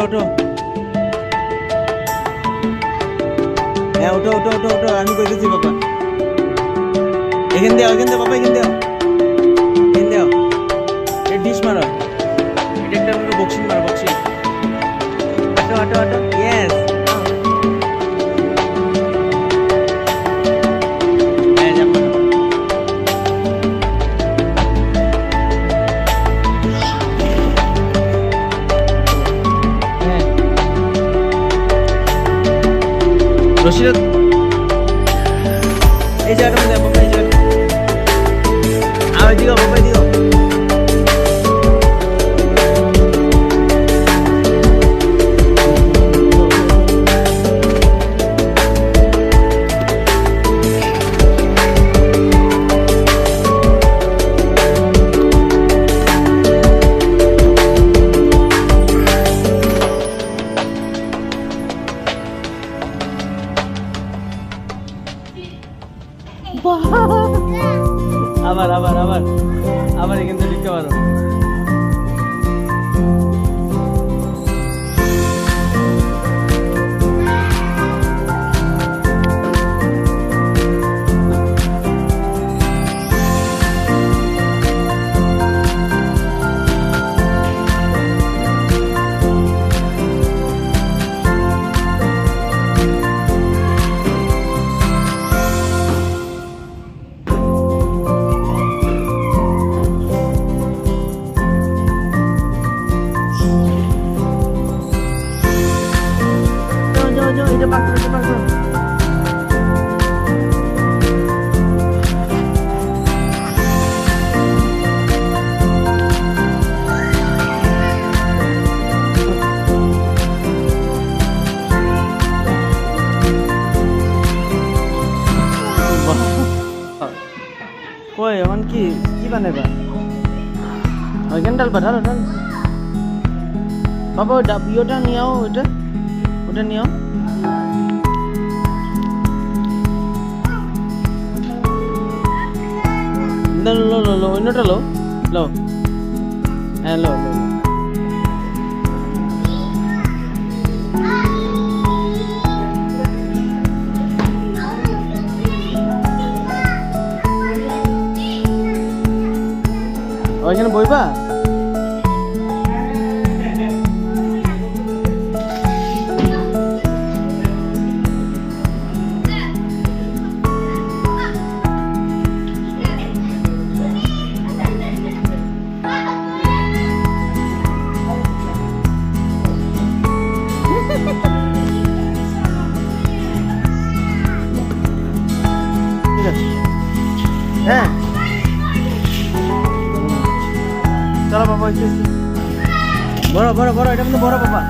ওঠো। হ্যাঁ ওঠো ওঠো ওঠো ওঠো, আমি কইতেছি বাবা। এখান দেও বাবা, এখান দেও এই ডিশ মারো, এটা একটা আমরা বক্সিং মারো, বক্সিং। হাঁটো হাঁটো হাঁটো, ইয়েস। হ্যাঁ যাবো। হ্যাঁ রশিদ, এই জায়গাটা মধ্যে বাবা, এই জায়গাটা আমি দিও বাবা, দিও। আবার আবার আবার আবার এখান থেকে লিখতে পারো। এটা পার করো, এটা পার করো। কই এখন কি কি বানাইবা? ওইখানে ডালবা, ঢালো ঢাল বাবা। ওটা নিয়ে আও, ওটা নিয়ে আও। লো লো লো, অন্যটা লো লো, হ্যাঁ লো লো। ওইখানে বইবা? হ্যাঁ চলো বাবা, বড় বড় বড়, এটা কিন্তু বড় বাবা।